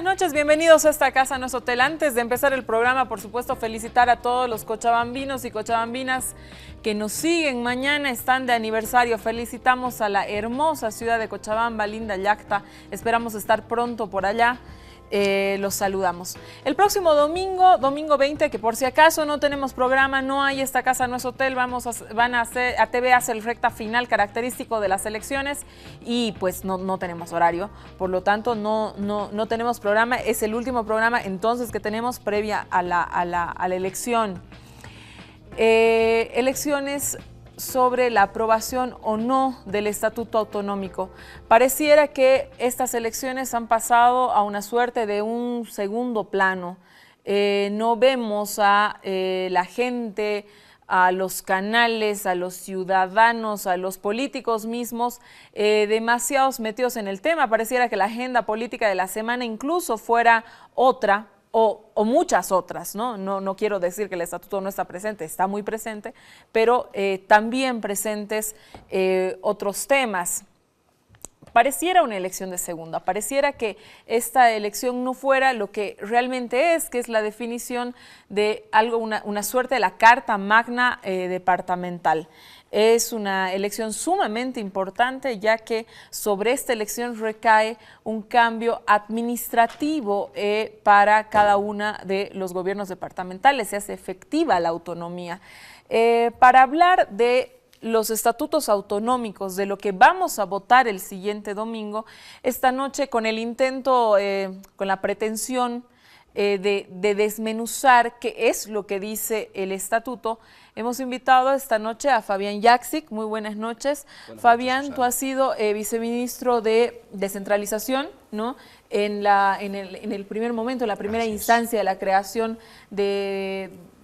noches, bienvenidos a esta casa, no es hotel. Antes de empezar el programa, por supuesto, felicitar a todos los cochabambinos y cochabambinas que nos siguen. Mañana están de aniversario. Felicitamos a la hermosa ciudad de Cochabamba, linda Llacta. Esperamos estar pronto por allá. Los saludamos. El próximo domingo, domingo 20, que por si acaso no tenemos programa, no hay esta casa, no es hotel, van a hacer, ATV hace el recta final característico de las elecciones y pues no tenemos horario, por lo tanto no tenemos programa, es el último programa entonces que tenemos previa a la elección. Elecciones sobre la aprobación o no del Estatuto Autonómico. Pareciera que estas elecciones han pasado a una suerte de un segundo plano. No vemos a la gente, a los canales, a los ciudadanos, a los políticos mismos, demasiados metidos en el tema. Pareciera que la agenda política de la semana incluso fuera otra, o muchas otras, ¿no? No quiero decir que el estatuto no está presente, está muy presente, pero también presentes otros temas. Pareciera una elección de segunda, pareciera que esta elección no fuera lo que realmente es, que es la definición de algo, una suerte de la Carta Magna departamental. Es una elección sumamente importante, ya que sobre esta elección recae un cambio administrativo para cada uno de los gobiernos departamentales, se hace efectiva la autonomía. Para hablar de los estatutos autonómicos, de lo que vamos a votar el siguiente domingo, esta noche con el intento, con la pretensión de desmenuzar qué es lo que dice el estatuto, hemos invitado esta noche a Fabián Yaksic. Muy buenas noches. Fabián, tú has sido viceministro de Descentralización, ¿no? En el primer momento, en la primera instancia de la creación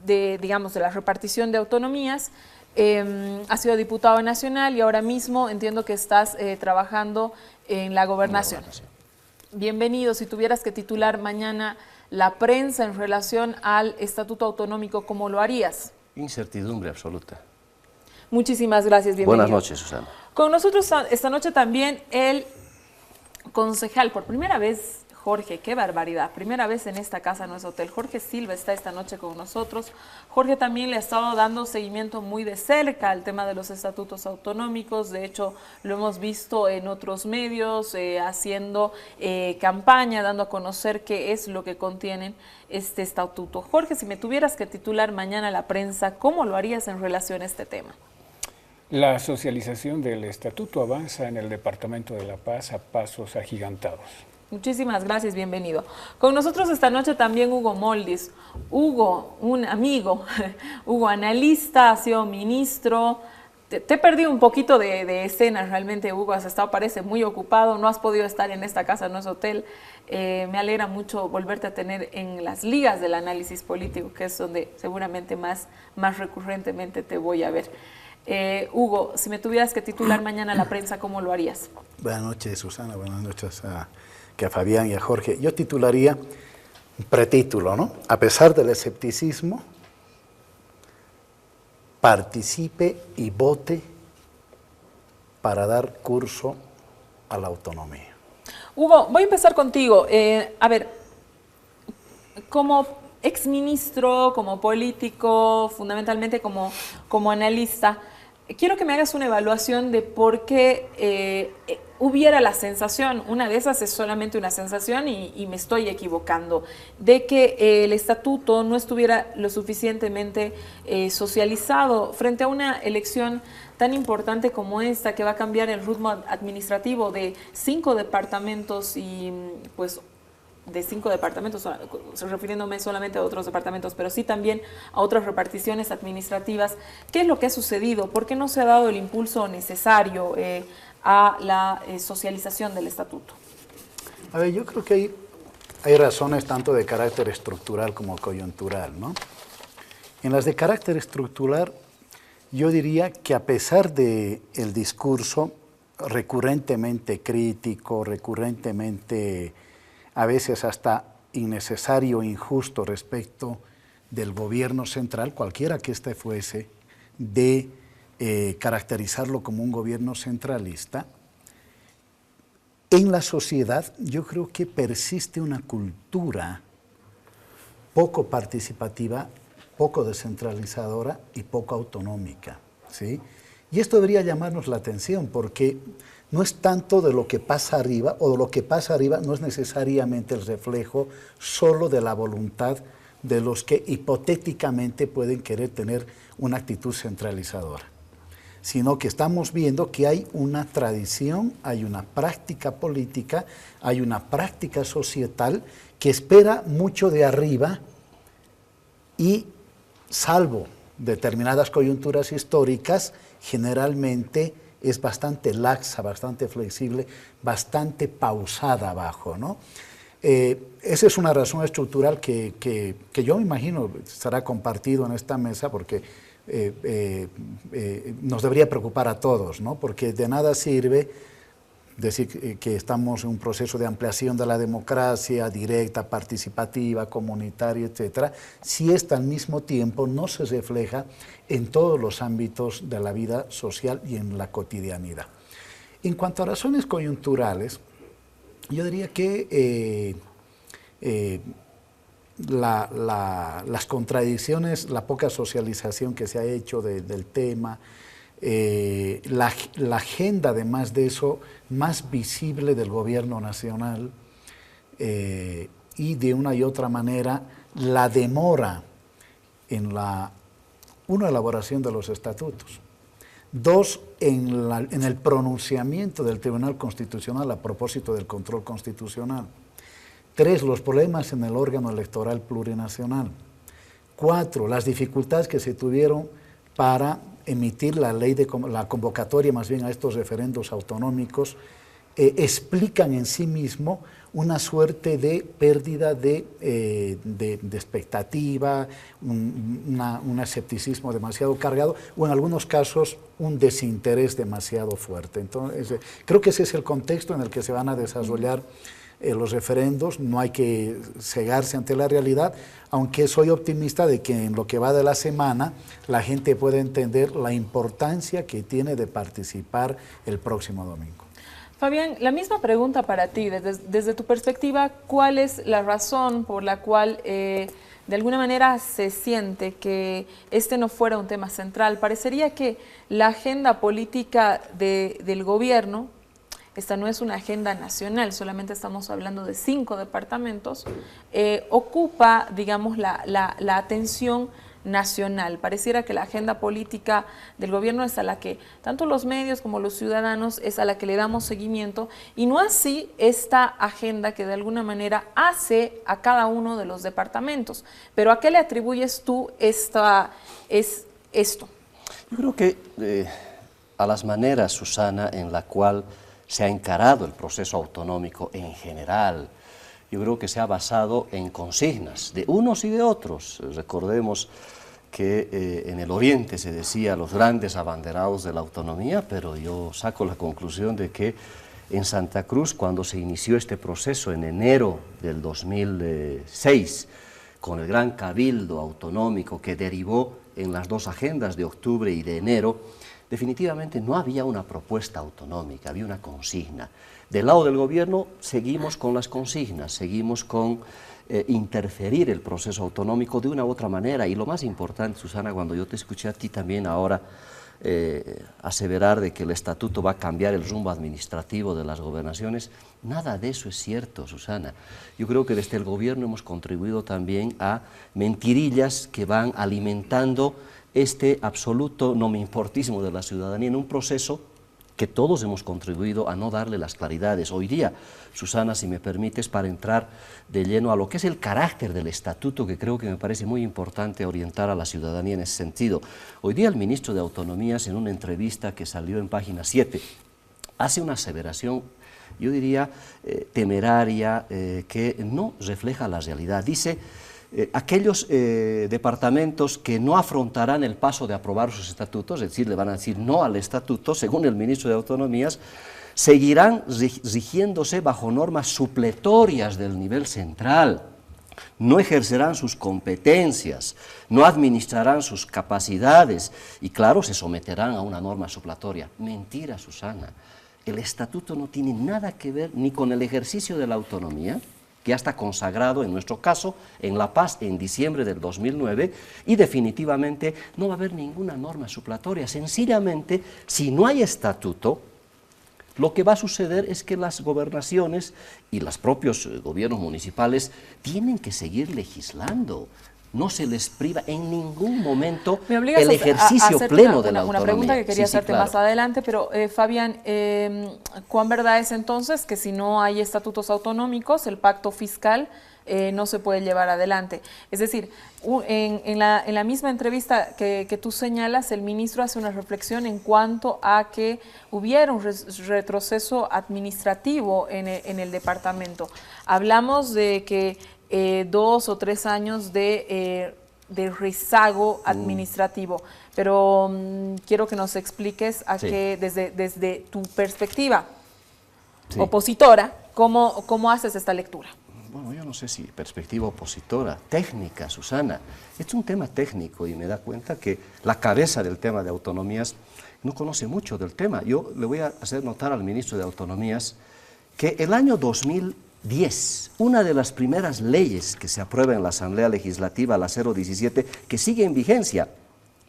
digamos, de la repartición de autonomías. Has sido diputado nacional y ahora mismo entiendo que estás trabajando en la gobernación. Bienvenido. Si tuvieras que titular mañana la prensa en relación al Estatuto Autonómico, ¿cómo lo harías? Incertidumbre absoluta. Muchísimas gracias, bienvenido. Buenas noches, Susana. Con nosotros esta noche también el concejal, por primera vez, Jorge, qué barbaridad, primera vez en esta casa no es hotel. Jorge Silva está esta noche con nosotros. Jorge también le ha estado dando seguimiento muy de cerca al tema de los estatutos autonómicos. De hecho, lo hemos visto en otros medios, haciendo campaña, dando a conocer qué es lo que contienen este estatuto. Jorge, si me tuvieras que titular mañana a la prensa, ¿cómo lo harías en relación a este tema? La socialización del estatuto avanza en el Departamento de La Paz a pasos agigantados. Muchísimas gracias, bienvenido. Con nosotros esta noche también Hugo Moldis. Hugo, un amigo, Hugo, analista, ha sido ministro. Te he perdido un poquito de escena realmente, Hugo, has estado, parece, muy ocupado, no has podido estar en esta casa, no es hotel. Me alegra mucho volverte a tener en las ligas del análisis político, que es donde seguramente más recurrentemente te voy a ver. Hugo, si me tuvieras que titular mañana a la prensa, ¿cómo lo harías? Buenas noches, Susana, buenas noches a Fabián y a Jorge. Yo titularía un pretítulo, ¿no? A pesar del escepticismo, participe y vote para dar curso a la autonomía. Hugo, voy a empezar contigo. A ver, como exministro, como político, fundamentalmente como analista, quiero que me hagas una evaluación de por qué hubiera la sensación, una de esas es solamente una sensación y me estoy equivocando, de que el estatuto no estuviera lo suficientemente socializado frente a una elección tan importante como esta, que va a cambiar el ritmo administrativo de 5 departamentos y pues de 5 departamentos, refiriéndome solamente a otros departamentos, pero sí también a otras reparticiones administrativas. ¿Qué es lo que ha sucedido? ¿Por qué no se ha dado el impulso necesario a la socialización del estatuto? A ver, yo creo que hay razones tanto de carácter estructural como coyuntural, ¿no? En las de carácter estructural, yo diría que a pesar del discurso recurrentemente crítico, recurrentemente a veces hasta innecesario, injusto respecto del gobierno central, cualquiera que éste fuese, de caracterizarlo como un gobierno centralista, en la sociedad yo creo que persiste una cultura poco participativa, poco descentralizadora y poco autonómica, ¿sí? Y esto debería llamarnos la atención porque no es tanto de lo que pasa arriba, o de lo que pasa arriba no es necesariamente el reflejo solo de la voluntad de los que hipotéticamente pueden querer tener una actitud centralizadora, sino que estamos viendo que hay una tradición, hay una práctica política, hay una práctica societal que espera mucho de arriba y, salvo determinadas coyunturas históricas, generalmente es bastante laxa, bastante flexible, bastante pausada abajo, ¿no? Esa es una razón estructural que yo me imagino estará compartido en esta mesa porque nos debería preocupar a todos, ¿no? Porque de nada sirve decir que estamos en un proceso de ampliación de la democracia directa, participativa, comunitaria, etcétera, si esta al mismo tiempo no se refleja en todos los ámbitos de la vida social y en la cotidianidad. En cuanto a razones coyunturales, yo diría que las contradicciones, la poca socialización que se ha hecho del tema, la agenda, además de eso, más visible del gobierno nacional y de una y otra manera la demora en la elaboración de los estatutos. 2, en el pronunciamiento del Tribunal Constitucional a propósito del control constitucional. 3, los problemas en el órgano electoral plurinacional. 4, las dificultades que se tuvieron para emitir la ley de la convocatoria más bien a estos referendos autonómicos, explican en sí mismo una suerte de pérdida de expectativa, un escepticismo demasiado cargado o en algunos casos un desinterés demasiado fuerte. Entonces, creo que ese es el contexto en el que se van a desarrollar los referendos. No hay que cegarse ante la realidad, aunque soy optimista de que en lo que va de la semana la gente puede entender la importancia que tiene de participar el próximo domingo. Fabián, la misma pregunta para ti, desde tu perspectiva, ¿cuál es la razón por la cual de alguna manera se siente que este no fuera un tema central? Parecería que la agenda política del gobierno, esta no es una agenda nacional, solamente estamos hablando de 5 departamentos, ocupa, digamos, la atención nacional. Pareciera que la agenda política del gobierno es a la que tanto los medios como los ciudadanos es a la que le damos seguimiento, y no así esta agenda que de alguna manera hace a cada uno de los departamentos. Pero ¿a qué le atribuyes tú esto? Yo creo que a las maneras, Susana, en la cual se ha encarado el proceso autonómico en general, yo creo que se ha basado en consignas de unos y de otros. Recordemos que en el Oriente se decía los grandes abanderados de la autonomía, pero yo saco la conclusión de que en Santa Cruz, cuando se inició este proceso en enero del 2006, con el gran cabildo autonómico que derivó en las 2 agendas de octubre y de enero, definitivamente no había una propuesta autonómica, había una consigna. Del lado del gobierno seguimos con las consignas, seguimos con interferir el proceso autonómico de una u otra manera. Y lo más importante, Susana, cuando yo te escuché a ti también ahora aseverar de que el estatuto va a cambiar el rumbo administrativo de las gobernaciones, nada de eso es cierto, Susana. Yo creo que desde el gobierno hemos contribuido también a mentirillas que van alimentando este absoluto no me importismo de la ciudadanía en un proceso que todos hemos contribuido a no darle las claridades. Hoy día, Susana, si me permites, para entrar de lleno a lo que es el carácter del estatuto, que creo que me parece muy importante orientar a la ciudadanía en ese sentido. Hoy día el ministro de Autonomías, en una entrevista que salió en Página 7, hace una aseveración, yo diría, temeraria, que no refleja la realidad. Dice: aquellos departamentos que no afrontarán el paso de aprobar sus estatutos, es decir, le van a decir no al estatuto, según el ministro de Autonomías, seguirán rigiéndose bajo normas supletorias del nivel central, no ejercerán sus competencias, no administrarán sus capacidades y, claro, se someterán a una norma supletoria. Mentira, Susana. el estatuto no tiene nada que ver ni con el ejercicio de la autonomía, que ya está consagrado en nuestro caso en La Paz en diciembre del 2009, y definitivamente no va a haber ninguna norma supletoria. Sencillamente, si no hay estatuto, lo que va a suceder es que las gobernaciones y los propios gobiernos municipales tienen que seguir legislando. No se les priva en ningún momento el ejercicio pleno de la autonomía. Una pregunta que quería hacerte claro. más adelante, pero Fabián, ¿cuán verdad es entonces que si no hay estatutos autonómicos, el pacto fiscal no se puede llevar adelante? Es decir, en la misma entrevista que tú señalas, el ministro hace una reflexión en cuanto a que hubiera un retroceso administrativo en el departamento. Hablamos de que 2 o 3 años de rezago administrativo, pero quiero que nos expliques a que desde tu perspectiva opositora, ¿cómo haces esta lectura? Bueno, yo no sé si perspectiva opositora, técnica, Susana. Es un tema técnico y me da cuenta que la cabeza del tema de autonomías no conoce mucho del tema. Yo le voy a hacer notar al ministro de Autonomías que el año 2010, una de las primeras leyes que se aprueba en la Asamblea Legislativa, la 017, que sigue en vigencia,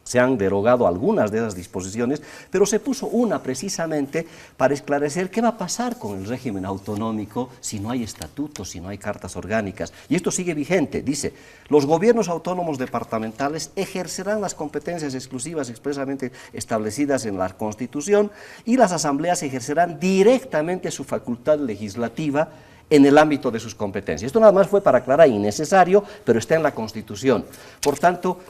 se han derogado algunas de esas disposiciones, pero se puso una precisamente para esclarecer qué va a pasar con el régimen autonómico si no hay estatutos, si no hay cartas orgánicas. Y esto sigue vigente. Dice, los gobiernos autónomos departamentales ejercerán las competencias exclusivas expresamente establecidas en la Constitución y las asambleas ejercerán directamente su facultad legislativa en el ámbito de sus competencias. Esto nada más fue para aclarar, innecesario, pero está en la Constitución. Por tanto,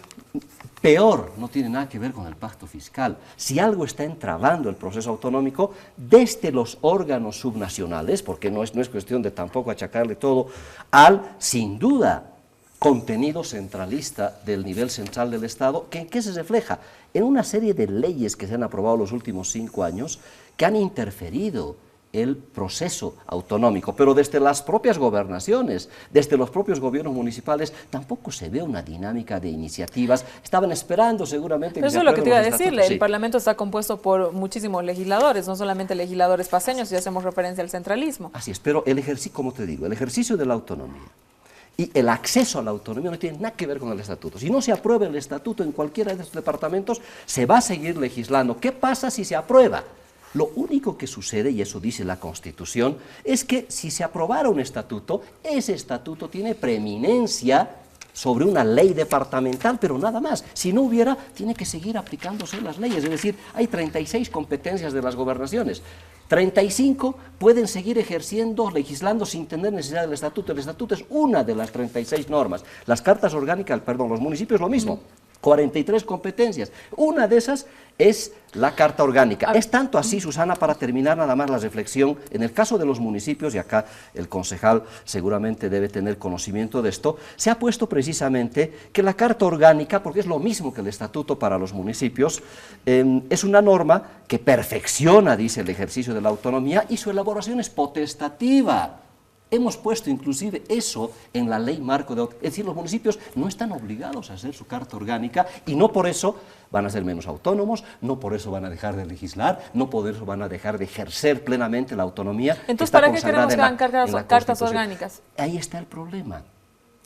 peor, no tiene nada que ver con el pacto fiscal. Si algo está entrabando el proceso autonómico, desde los órganos subnacionales, porque no es cuestión de tampoco achacarle todo al, sin duda, contenido centralista del nivel central del Estado, que ¿en qué se refleja? En una serie de leyes que se han aprobado los últimos 5 años, que han interferido el proceso autonómico, pero desde las propias gobernaciones, desde los propios gobiernos municipales, tampoco se ve una dinámica de iniciativas. Estaban esperando seguramente pero que se eso es lo que te iba a aprueben los decirle, estatutos. el Parlamento está compuesto por muchísimos legisladores, no solamente legisladores paseños, si hacemos referencia al centralismo. Así es, pero el ejercicio, como te digo, el ejercicio de la autonomía y el acceso a la autonomía no tiene nada que ver con el estatuto. Si no se aprueba el estatuto en cualquiera de estos departamentos, se va a seguir legislando. ¿Qué pasa si se aprueba? Lo único que sucede, y eso dice la Constitución, es que si se aprobara un estatuto, ese estatuto tiene preeminencia sobre una ley departamental, pero nada más. Si no hubiera, tiene que seguir aplicándose las leyes. Es decir, hay 36 competencias de las gobernaciones. 35 pueden seguir ejerciendo, legislando sin tener necesidad del estatuto. El estatuto es una de las 36 normas. Las cartas orgánicas, perdón, los municipios lo mismo. 43 competencias. Una de esas es la Carta Orgánica. Es tanto así, Susana, para terminar nada más la reflexión, en el caso de los municipios, y acá el concejal seguramente debe tener conocimiento de esto, se ha puesto precisamente que la Carta Orgánica, porque es lo mismo que el Estatuto para los municipios, es una norma que perfecciona, dice, el ejercicio de la autonomía y su elaboración es potestativa. Hemos puesto inclusive eso en la ley marco de... Es decir, los municipios no están obligados a hacer su carta orgánica y no por eso van a ser menos autónomos, no por eso van a dejar de legislar, no por eso van a dejar de ejercer plenamente la autonomía. Entonces, ¿para qué queremos que hagan cartas orgánicas? Ahí está el problema.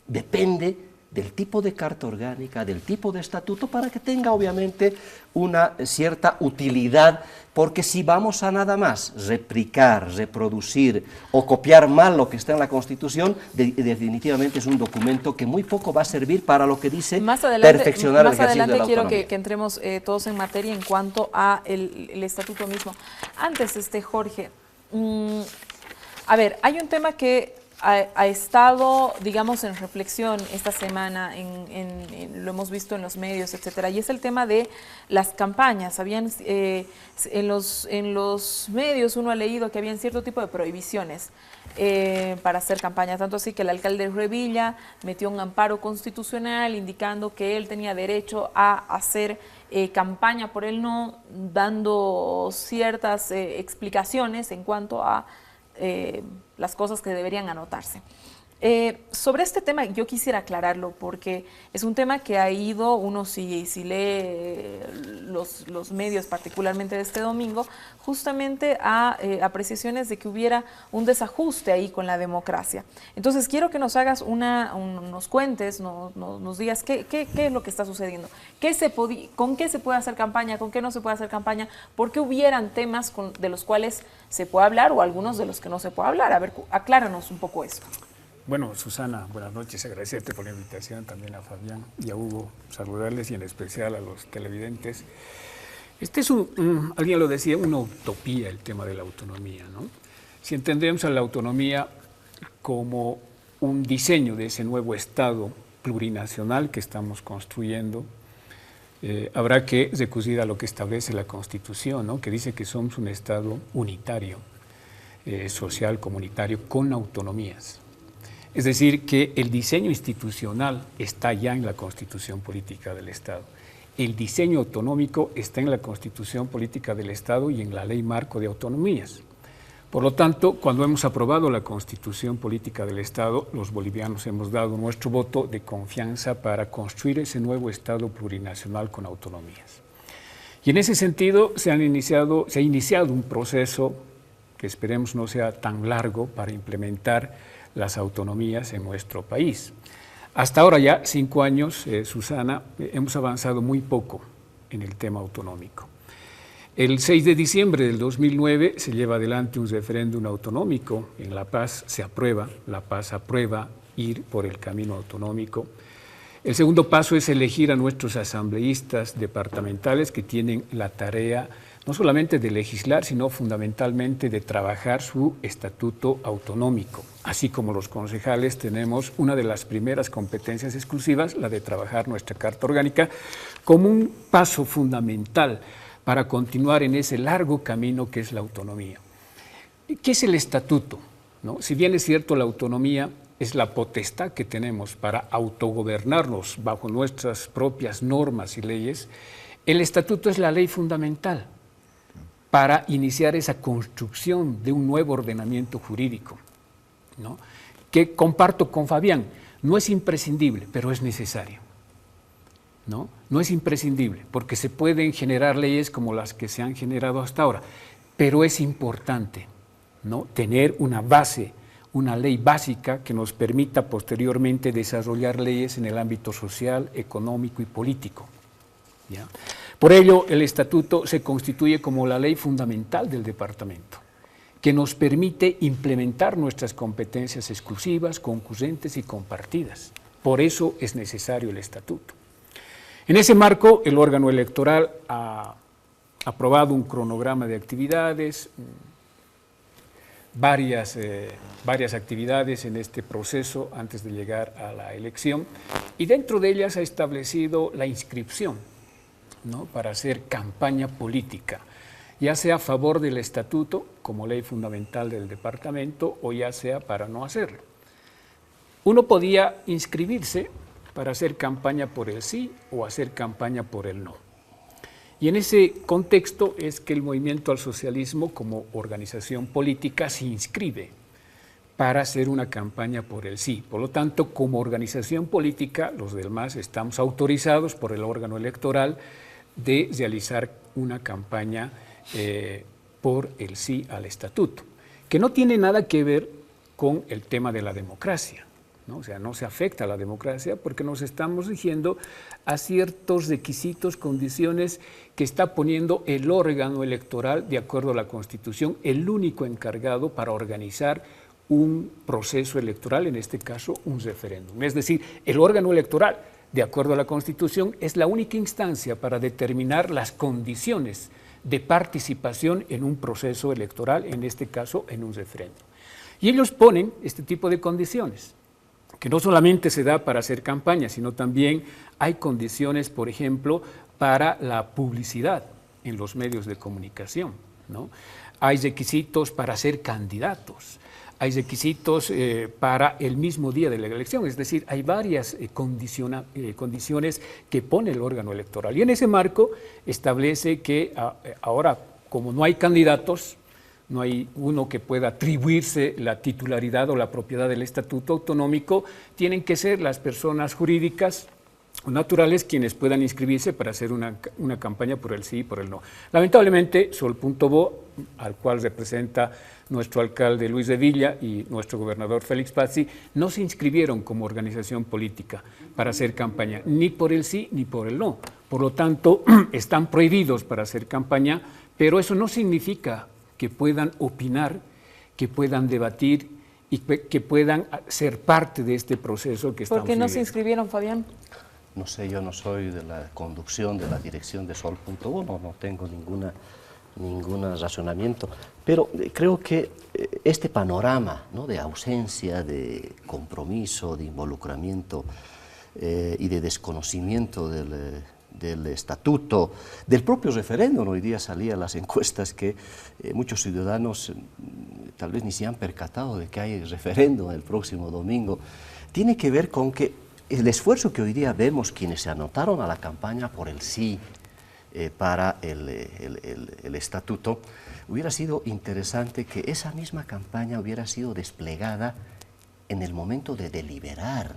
Depende del tipo de carta orgánica, del tipo de estatuto, para que tenga obviamente una cierta utilidad, porque si vamos a nada más replicar, reproducir o copiar mal lo que está en la Constitución, definitivamente es un documento que muy poco va a servir para lo que dice perfeccionar el ejercicio de la autonomía. Más adelante quiero que entremos todos en materia en cuanto a el estatuto mismo. Antes, Jorge, a ver, hay un tema que ha estado, digamos, en reflexión esta semana, lo hemos visto en los medios, etcétera, y es el tema de las campañas. Habían, en los medios uno ha leído que habían cierto tipo de prohibiciones para hacer campañas, tanto así que el alcalde de Revilla metió un amparo constitucional indicando que él tenía derecho a hacer campaña por el no, dando ciertas explicaciones en cuanto a las cosas que deberían anotarse. Sobre este tema yo quisiera aclararlo porque es un tema que ha ido, uno si lee los medios particularmente de este domingo, justamente a apreciaciones de que hubiera un desajuste ahí con la democracia. Entonces quiero que nos hagas nos cuentes, nos digas qué es lo que está sucediendo, con qué se puede hacer campaña, con qué no se puede hacer campaña, por qué hubieran temas de los cuales se puede hablar o algunos de los que no se puede hablar. A ver, acláranos un poco eso. Bueno, Susana, buenas noches, agradecerte por la invitación, también a Fabián y a Hugo, saludarles y en especial a los televidentes. Este es alguien lo decía, una utopía el tema de la autonomía, ¿no? Si entendemos a la autonomía como un diseño de ese nuevo Estado plurinacional que estamos construyendo, habrá que recurrir a lo que establece la Constitución, ¿no? Que dice que somos un Estado unitario, social, comunitario, con autonomías. Es decir, que el diseño institucional está ya en la Constitución Política del Estado. El diseño autonómico está en la Constitución Política del Estado y en la Ley Marco de Autonomías. Por lo tanto, cuando hemos aprobado la Constitución Política del Estado, los bolivianos hemos dado nuestro voto de confianza para construir ese nuevo Estado plurinacional con autonomías. Y en ese sentido se ha iniciado un proceso que esperemos no sea tan largo para implementar las autonomías en nuestro país. Hasta ahora ya 5 años, Susana, hemos avanzado muy poco en el tema autonómico. El 6 de diciembre del 2009 se lleva adelante un referéndum autonómico. En La Paz se aprueba, La Paz aprueba ir por el camino autonómico. El segundo paso es elegir a nuestros asambleístas departamentales que tienen la tarea no solamente de legislar, sino fundamentalmente de trabajar su estatuto autonómico. Así como los concejales tenemos una de las primeras competencias exclusivas, la de trabajar nuestra Carta Orgánica, como un paso fundamental para continuar en ese largo camino que es la autonomía. ¿Qué es el estatuto? ¿No? Si bien es cierto, la autonomía es la potestad que tenemos para autogobernarnos bajo nuestras propias normas y leyes, el estatuto es la ley fundamental para iniciar esa construcción de un nuevo ordenamiento jurídico, ¿no? Que comparto con Fabián, no es imprescindible, pero es necesario, ¿no? No es imprescindible, porque se pueden generar leyes como las que se han generado hasta ahora, pero es importante, ¿no? Tener una base, una ley básica que nos permita posteriormente desarrollar leyes en el ámbito social, económico y político, ¿ya? Por ello, el estatuto se constituye como la ley fundamental del departamento, que nos permite implementar nuestras competencias exclusivas, concurrentes y compartidas. Por eso es necesario el estatuto. En ese marco, el órgano electoral ha aprobado un cronograma de actividades, varias actividades en este proceso antes de llegar a la elección, y dentro de ellas ha establecido la inscripción, ¿no? Para hacer campaña política, ya sea a favor del estatuto como ley fundamental del departamento o ya sea para no hacerlo. Uno podía inscribirse para hacer campaña por el sí o hacer campaña por el no. Y en ese contexto es que el Movimiento al Socialismo como organización política se inscribe para hacer una campaña por el sí. Por lo tanto, como organización política, los demás estamos autorizados por el órgano electoral de realizar una campaña por el sí al estatuto, que no tiene nada que ver con el tema de la democracia, ¿no? O sea, no se afecta a la democracia porque nos estamos rigiendo a ciertos requisitos, condiciones que está poniendo el órgano electoral de acuerdo a la Constitución, el único encargado para organizar un proceso electoral, en este caso un referéndum. Es decir, el órgano electoral, de acuerdo a la Constitución, es la única instancia para determinar las condiciones de participación en un proceso electoral, en este caso en un referéndum. Y ellos ponen este tipo de condiciones, que no solamente se da para hacer campaña, sino también hay condiciones, por ejemplo, para la publicidad en los medios de comunicación, ¿no? Hay requisitos para ser candidatos, hay requisitos para el mismo día de la elección, es decir, hay varias condiciones que pone el órgano electoral. Y en ese marco establece que ahora, como no hay candidatos, no hay uno que pueda atribuirse la titularidad o la propiedad del estatuto autonómico, tienen que ser las personas jurídicas o naturales quienes puedan inscribirse para hacer una campaña por el sí y por el no. Lamentablemente, Sol.bo, al cual representa nuestro alcalde Luis de Villa y nuestro gobernador Félix Pazzi, no se inscribieron como organización política para hacer campaña, ni por el sí ni por el no. Por lo tanto, están prohibidos para hacer campaña, pero eso no significa que puedan opinar, que puedan debatir y que puedan ser parte de este proceso que estamos viviendo. ¿Por qué no se inscribieron, Fabián? No sé, yo no soy de la conducción, de la dirección de Sol.bo, no tengo ningún razonamiento, pero creo que este panorama, ¿no?, de ausencia, de compromiso, de involucramiento y de desconocimiento del estatuto, del propio referéndum. Hoy día salían las encuestas que muchos ciudadanos tal vez ni se han percatado de que hay referéndum el próximo domingo. Tiene que ver con que el esfuerzo que hoy día vemos quienes se anotaron a la campaña por el sí para el estatuto, hubiera sido interesante que esa misma campaña hubiera sido desplegada en el momento de deliberar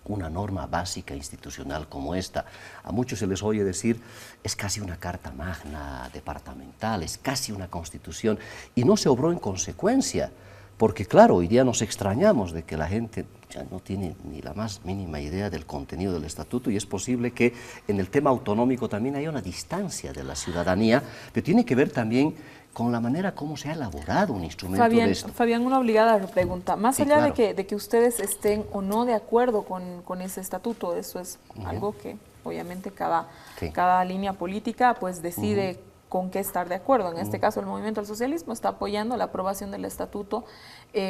una norma básica institucional como esta. A muchos se les oye decir, es casi una carta magna departamental, es casi una constitución, y no se obró en consecuencia, porque claro, hoy día nos extrañamos de que la gente ya no tiene ni la más mínima idea del contenido del estatuto, y es posible que en el tema autonómico también haya una distancia de la ciudadanía, pero tiene que ver también con la manera como se ha elaborado un instrumento de esto. Fabián, una obligada pregunta. Más Sí, allá claro. de que ustedes estén o no de acuerdo con ese estatuto, eso es algo que obviamente cada línea política pues decide con qué estar de acuerdo. En este caso, el Movimiento al Socialismo está apoyando la aprobación del estatuto.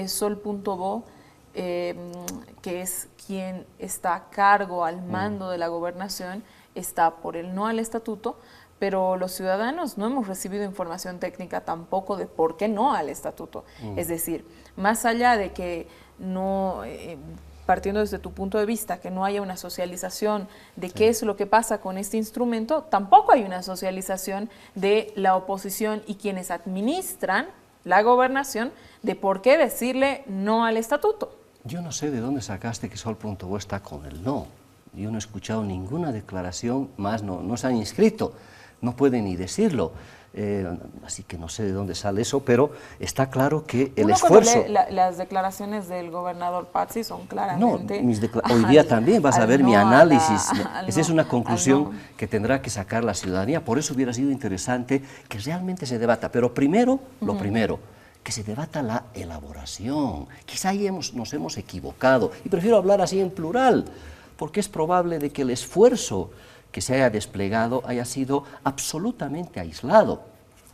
Sol.bo, que es quien está a cargo, al mando de la gobernación, está por el no al estatuto, pero los ciudadanos no hemos recibido información técnica tampoco de por qué no al estatuto. Es decir, más allá de que no, partiendo desde tu punto de vista, que no haya una socialización de qué es lo que pasa con este instrumento, tampoco hay una socialización de la oposición y quienes administran la gobernación de por qué decirle no al estatuto. Yo no sé de dónde sacaste que Sol.bo está con el no. Yo no he escuchado ninguna declaración, más no se han inscrito. No pueden ni decirlo, así que no sé de dónde sale eso, pero está claro que el esfuerzo... Las declaraciones del gobernador Pazzi son claramente... No, hoy día también vas a ver mi análisis. Esa es una conclusión no. que tendrá que sacar la ciudadanía, por eso hubiera sido interesante que realmente se debata, pero primero, lo primero, que se debata la elaboración. Quizá ahí nos hemos equivocado, y prefiero hablar así en plural, porque es probable de que el esfuerzo que se haya desplegado haya sido absolutamente aislado.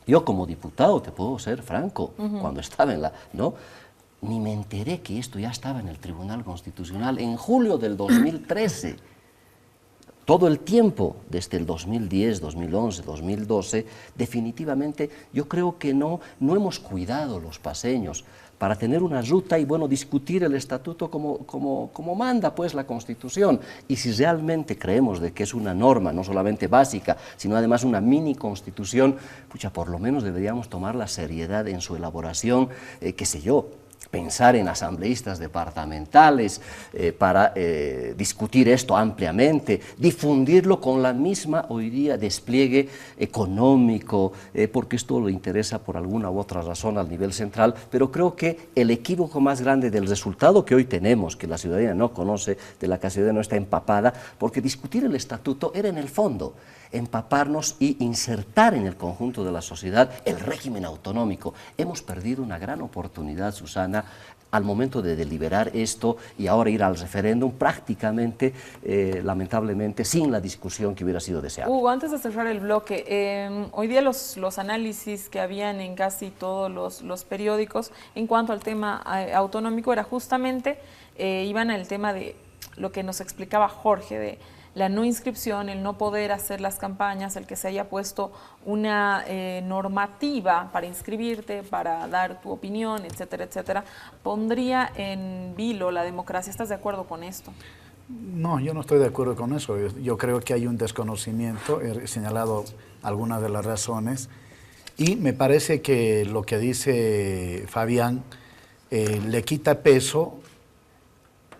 Yo como diputado, te puedo ser franco, cuando estaba ni me enteré que esto ya estaba en el Tribunal Constitucional en julio del 2013. Todo el tiempo, desde el 2010, 2011, 2012, definitivamente yo creo que no hemos cuidado los paseños para tener una ruta y, bueno, discutir el estatuto como manda pues la Constitución. Y si realmente creemos de que es una norma no solamente básica, sino además una mini Constitución, pucha, por lo menos deberíamos tomar la seriedad en su elaboración, qué sé yo, pensar en asambleístas departamentales para discutir esto ampliamente, difundirlo con la misma hoy día despliegue económico, porque esto lo interesa por alguna u otra razón al nivel central, pero creo que el equívoco más grande del resultado que hoy tenemos, que la ciudadanía no conoce, de la que la ciudadanía no está empapada, porque discutir el estatuto era en el fondo empaparnos y insertar en el conjunto de la sociedad el régimen autonómico. Hemos perdido una gran oportunidad, Susana, al momento de deliberar esto y ahora ir al referéndum prácticamente, lamentablemente, sin la discusión que hubiera sido deseable. Hugo, antes de cerrar el bloque, hoy día los análisis que habían en casi todos los periódicos en cuanto al tema autonómico era justamente, iban al tema de lo que nos explicaba Jorge, de la no inscripción, el no poder hacer las campañas, el que se haya puesto una normativa para inscribirte, para dar tu opinión, etcétera, etcétera, pondría en vilo la democracia. ¿Estás de acuerdo con esto? No, yo no estoy de acuerdo con eso. Yo creo que hay un desconocimiento, he señalado algunas de las razones. Y me parece que lo que dice Fabián le quita peso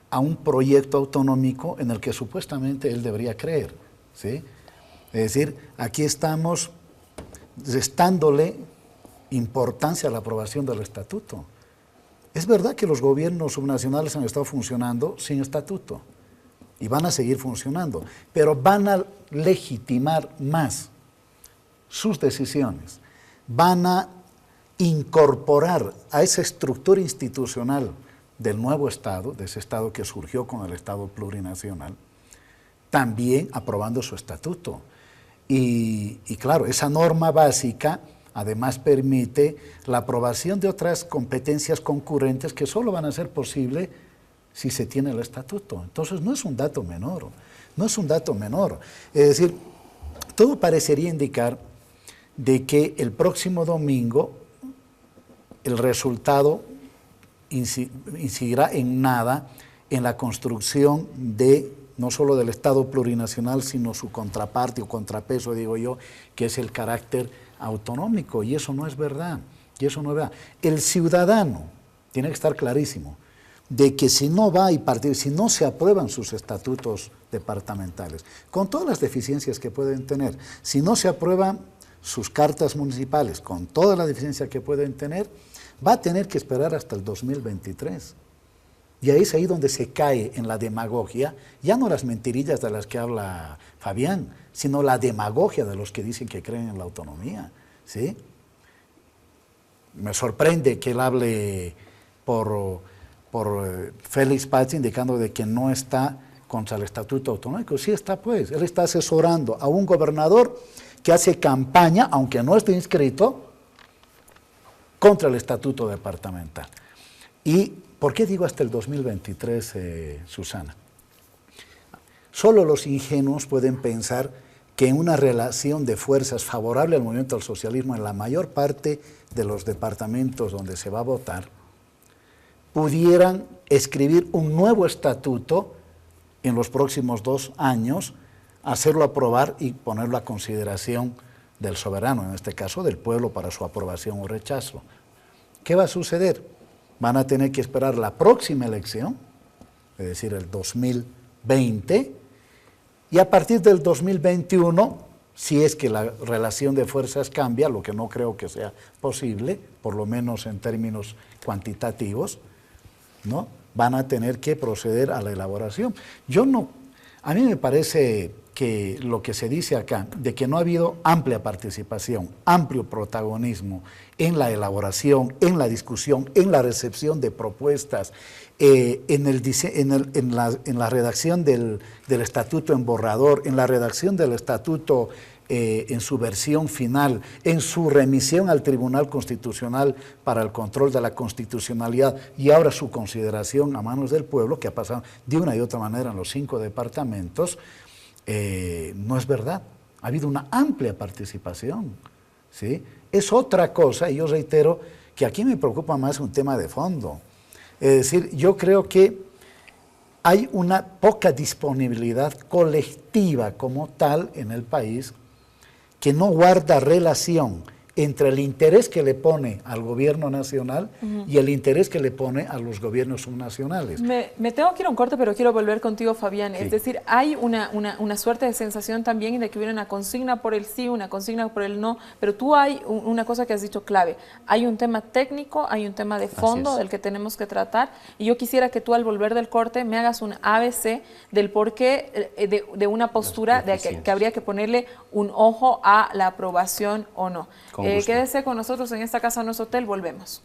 a un proyecto autonómico en el que supuestamente él debería creer, ¿sí? Es decir, aquí estamos restándole importancia a la aprobación del estatuto. Es verdad que los gobiernos subnacionales han estado funcionando sin estatuto y van a seguir funcionando, pero van a legitimar más sus decisiones, van a incorporar a esa estructura institucional del nuevo Estado, de ese Estado que surgió con el Estado plurinacional, también aprobando su estatuto. Y claro, esa norma básica además permite la aprobación de otras competencias concurrentes que solo van a ser posibles si se tiene el estatuto. Entonces no es un dato menor, no es un dato menor. Es decir, todo parecería indicar de que el próximo domingo el resultado incidirá en nada en la construcción de no solo del Estado plurinacional, sino su contraparte o contrapeso, digo yo, que es el carácter autonómico, y eso no es verdad, y eso no es verdad. El ciudadano tiene que estar clarísimo de que si no va y si no se aprueban sus estatutos departamentales, con todas las deficiencias que pueden tener, si no se aprueban sus cartas municipales, con toda la deficiencia que pueden tener, va a tener que esperar hasta el 2023. Y ahí es ahí donde se cae en la demagogia, ya no las mentirillas de las que habla Fabián, sino la demagogia de los que dicen que creen en la autonomía, ¿sí? Me sorprende que él hable por Félix Paz indicando de que no está contra el estatuto autonómico. Sí está, pues, él está asesorando a un gobernador que hace campaña, aunque no esté inscrito, contra el estatuto departamental. ¿Y por qué digo hasta el 2023, Susana? Solo los ingenuos pueden pensar que en una relación de fuerzas favorable al movimiento del socialismo en la mayor parte de los departamentos donde se va a votar, pudieran escribir un nuevo estatuto en los próximos 2 años, hacerlo aprobar y ponerlo a consideración del soberano, en este caso del pueblo, para su aprobación o rechazo. ¿Qué va a suceder? Van a tener que esperar la próxima elección, es decir, el 2020, y a partir del 2021, si es que la relación de fuerzas cambia, lo que no creo que sea posible, por lo menos en términos cuantitativos, ¿no? Van a tener que proceder a la elaboración. A mí me parece que lo que se dice acá, de que no ha habido amplia participación, amplio protagonismo en la elaboración, en la discusión, en la recepción de propuestas, en la redacción del estatuto en borrador, en la redacción del estatuto en su versión final, en su remisión al Tribunal Constitucional para el control de la constitucionalidad y ahora su consideración a manos del pueblo, que ha pasado de una y otra manera en los 5 departamentos, no es verdad. Ha habido una amplia participación, ¿sí? Es otra cosa, y yo reitero que aquí me preocupa más un tema de fondo. Es decir, yo creo que hay una poca disponibilidad colectiva como tal en el país que no guarda relación entre el interés que le pone al gobierno nacional y el interés que le pone a los gobiernos subnacionales. Me tengo que ir a un corte, pero quiero volver contigo, Fabián. Sí. Es decir, hay una suerte de sensación también de que hubiera una consigna por el sí, una consigna por el no, pero tú hay una cosa que has dicho clave. Hay un tema técnico, hay un tema de fondo del que tenemos que tratar, y yo quisiera que tú al volver del corte me hagas un ABC del porqué de una postura de que habría que ponerle un ojo a la aprobación o no. Quédese con nosotros en esta casa, no es hotel, volvemos.